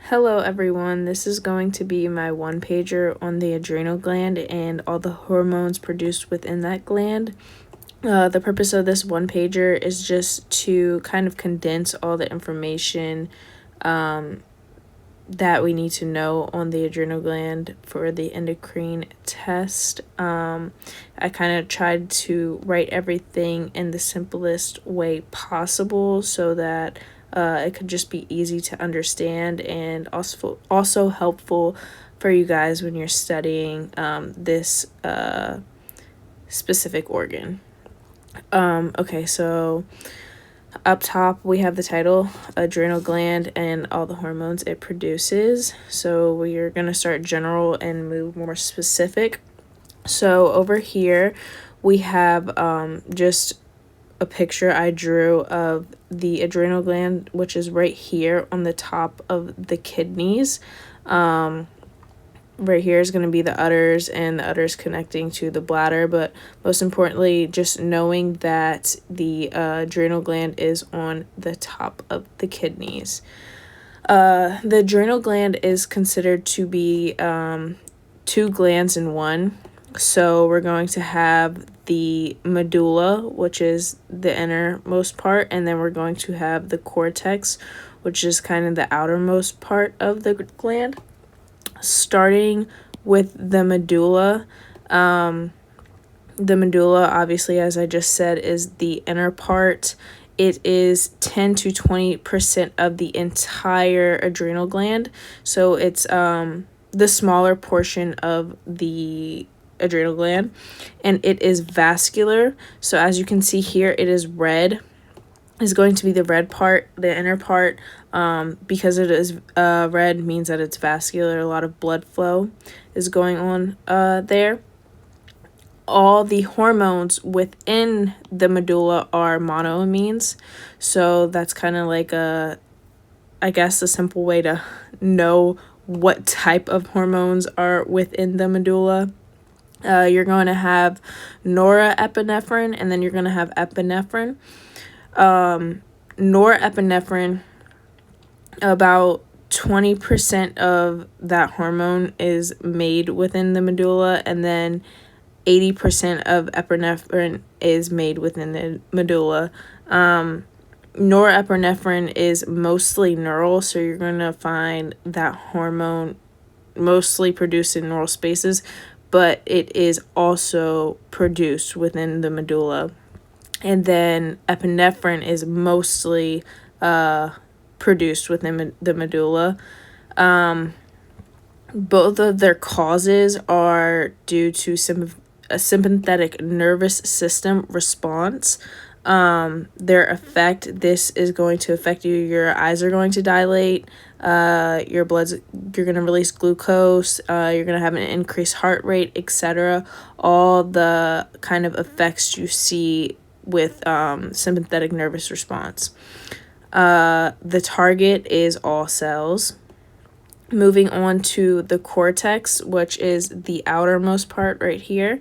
Hello everyone, this is going to be my one pager on the adrenal gland and all the hormones produced within that gland. The purpose of this one pager is just to kind of condense all the information that we need to know on the adrenal gland for the endocrine test. I kind of tried to write everything in the simplest way possible so that it could just be easy to understand and also helpful for you guys when you're studying this specific organ. Okay, so up top we have the title, adrenal gland and all the hormones it produces. So we are going to start general and move more specific. So over here we have just a picture I drew of the adrenal gland, which is right here on the top of the kidneys. Right here is going to be the udders, and the udders connecting to the bladder, but most importantly, just knowing that the adrenal gland is on the top of the kidneys. The adrenal gland is considered to be two glands in one. So we're going to have the medulla, which is the innermost part, and then we're going to have the cortex, which is kind of the outermost part of the gland. Starting with the medulla, obviously, as I just said, is the inner part. It is 10 to 20% of the entire adrenal gland. So it's the smaller portion of the adrenal gland, and it is vascular. So as you can see here, it is red. Is going to be the red part, the inner part. Because it is red means that it's vascular. A lot of blood flow is going on there. All the hormones within the medulla are monoamines. So that's kind of like a simple way to know what type of hormones are within the medulla. You're going to have norepinephrine, and then you're going to have epinephrine. Norepinephrine, about 20% of that hormone is made within the medulla, and then 80% of epinephrine is made within the medulla. Norepinephrine is mostly neural, so you're going to find that hormone mostly produced in neural spaces, but it is also produced within the medulla. And then epinephrine is mostly produced within the medulla. Both of their causes are due to a sympathetic nervous system response. Their effect, this is going to affect you. Your eyes are going to dilate. You're going to release glucose. You're going to have an increased heart rate, etc. All the kind of effects you see with sympathetic nervous response. The target is all cells. Moving on to the cortex, which is the outermost part right here.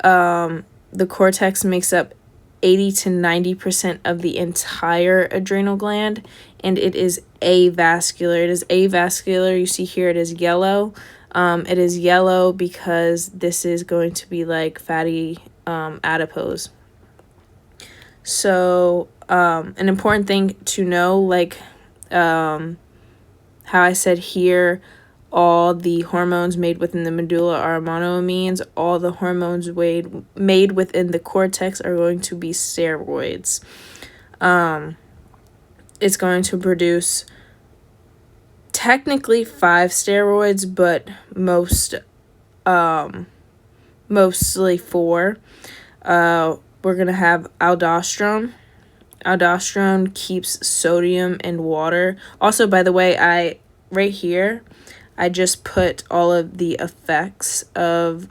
The cortex makes up 80 to 90% of the entire adrenal gland, and it is avascular. It is avascular. You see here it is yellow. It is yellow because this is going to be like fatty adipose. So an important thing to know, like how I said here, all the hormones made within the medulla are monoamines. All the hormones made within the cortex are going to be steroids. It's going to produce technically 5 steroids, but mostly 4. We're going to have aldosterone. Aldosterone keeps sodium in water. Also, by the way, right here, I just put all of the effects of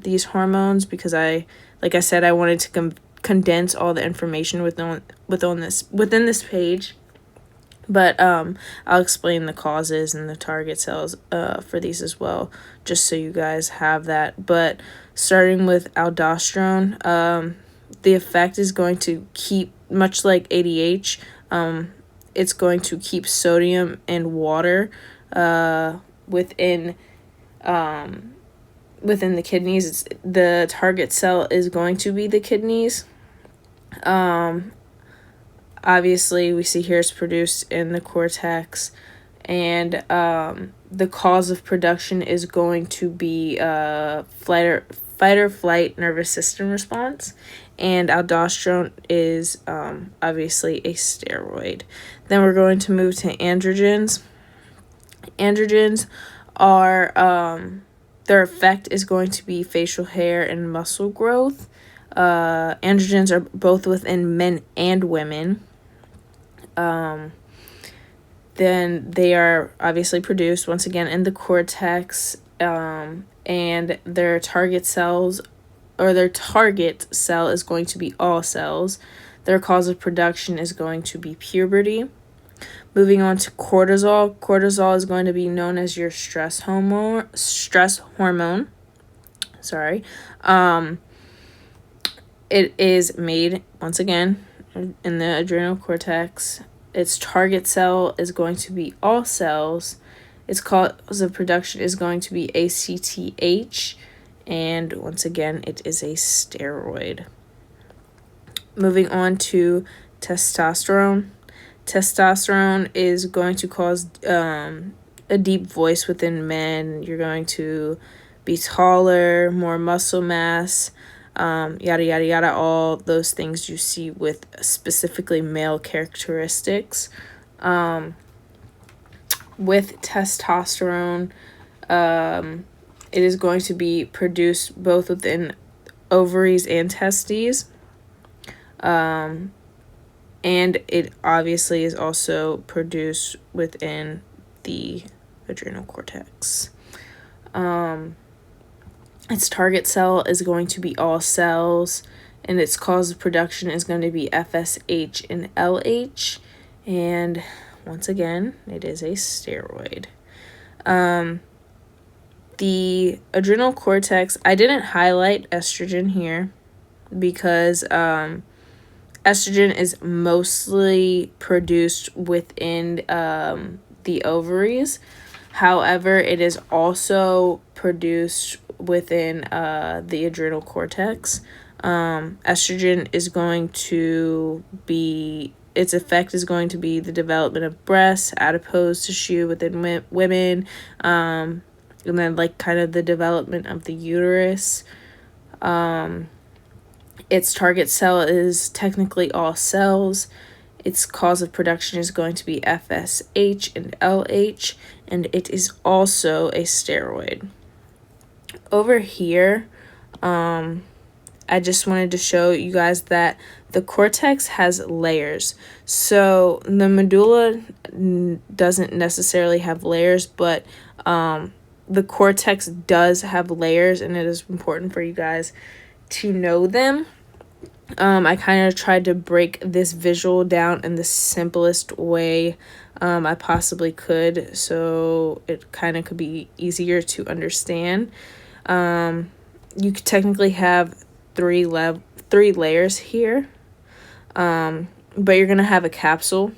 these hormones because like I said, I wanted to condense all the information within this page. But I'll explain the causes and the target cells for these as well, just so you guys have that. But starting with aldosterone, the effect is going to keep, much like ADH, it's going to keep sodium and water within the kidneys. The target cell is going to be the kidneys. Obviously, we see here it's produced in the cortex, and the cause of production is going to be fight or flight nervous system response, and aldosterone is obviously a steroid. Then we're going to move to androgens. Androgens are their effect is going to be facial hair and muscle growth. Androgens are both within men and women. Then they are obviously produced once again in the cortex, and their target cells, or their target cell, is going to be all cells. Their cause of production is going to be puberty. Moving on to cortisol. Cortisol is going to be known as your stress hormone. Sorry. It is made, once again, in the adrenal cortex. Its target cell is going to be all cells. Its cause of production is going to be ACTH. And once again, it is a steroid. Moving on to testosterone. Testosterone is going to cause a deep voice within men. You're going to be taller, more muscle mass, yada, yada, yada, all those things you see with specifically male characteristics. With testosterone, it is going to be produced both within ovaries and testes. And it obviously is also produced within the adrenal cortex. Its target cell is going to be all cells, and its cause of production is going to be FSH and LH. And once again, it is a steroid. The adrenal cortex, I didn't highlight estrogen here because estrogen is mostly produced within the ovaries. However, it is also produced within the adrenal cortex. Estrogen is going to be, its effect is going to be the development of breasts, adipose tissue within women, and then like kind of the development of the uterus. Its target cell is technically all cells. Its cause of production is going to be FSH and LH, and it is also a steroid. Over here, I just wanted to show you guys that the cortex has layers. So the medulla doesn't necessarily have layers, but the cortex does have layers, and it is important for you guys to know them. I kind of tried to break this visual down in the simplest way I possibly could, so it kind of could be easier to understand. You could technically have three layers here, but you're going to have a capsule,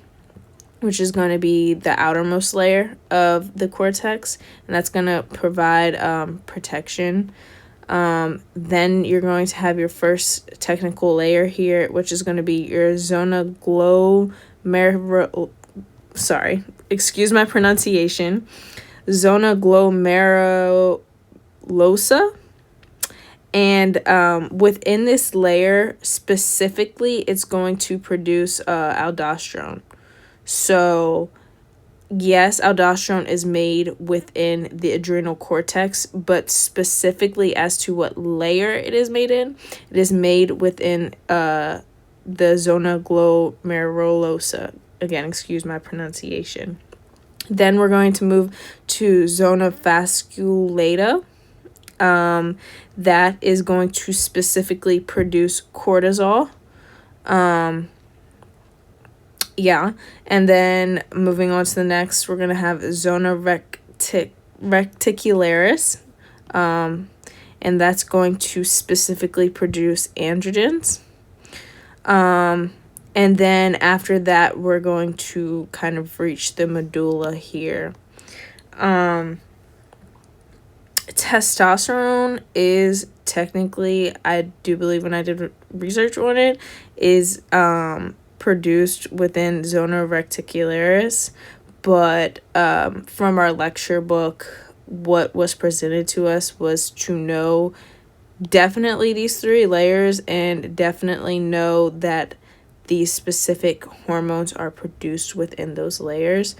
which is going to be the outermost layer of the cortex, and that's going to provide protection. Then you're going to have your first technical layer here, which is going to be your zona sorry, excuse my pronunciation, zona glomerulosa. And within this layer specifically, it's going to produce aldosterone. So yes, aldosterone is made within the adrenal cortex, but specifically as to what layer it is made in, it is made within the zona glomerulosa. Again, excuse my pronunciation. Then we're going to move to zona fasciculata. That is going to specifically produce cortisol. Yeah, and then moving on to the next, we're going to have zona reticularis, and that's going to specifically produce androgens. And then after that, we're going to kind of reach the medulla here. Testosterone is technically, I do believe when I did research on it, is produced within zona reticularis, but from our lecture book, what was presented to us was to know definitely these 3 layers and definitely know that these specific hormones are produced within those layers.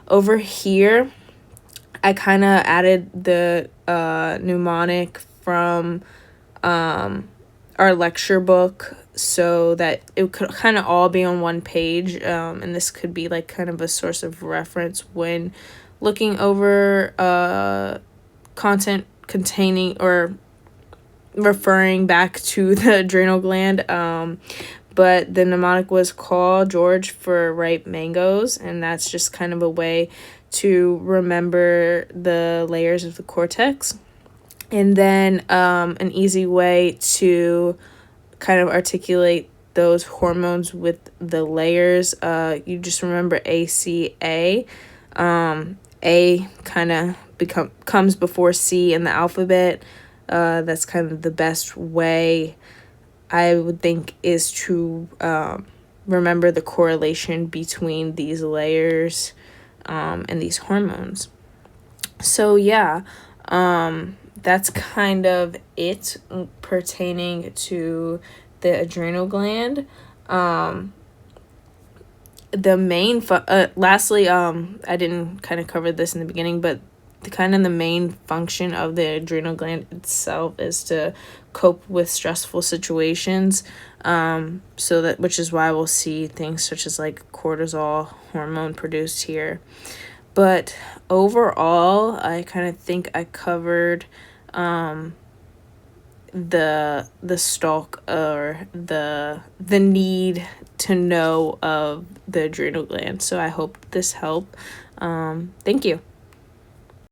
Over here, I kind of added the mnemonic from our lecture book so that it could kind of all be on one page, and this could be like kind of a source of reference when looking over content containing or referring back to the adrenal gland. But the mnemonic was call George for ripe mangoes, and that's just kind of a way to remember the layers of the cortex. And then an easy way to kind of articulate those hormones with the layers, you just remember ACA. A kind of comes before C in the alphabet. That's kind of the best way, I would think, is to remember the correlation between these layers and these hormones. So yeah, that's kind of it pertaining to the adrenal gland. The main lastly, I didn't kind of cover this in the beginning, but the main function of the adrenal gland itself is to cope with stressful situations, so that, which is why we'll see things such as like cortisol hormone produced here. But overall, I kind of think I covered the stalk, or the need to know of the adrenal gland. So I hope this helped. Thank you.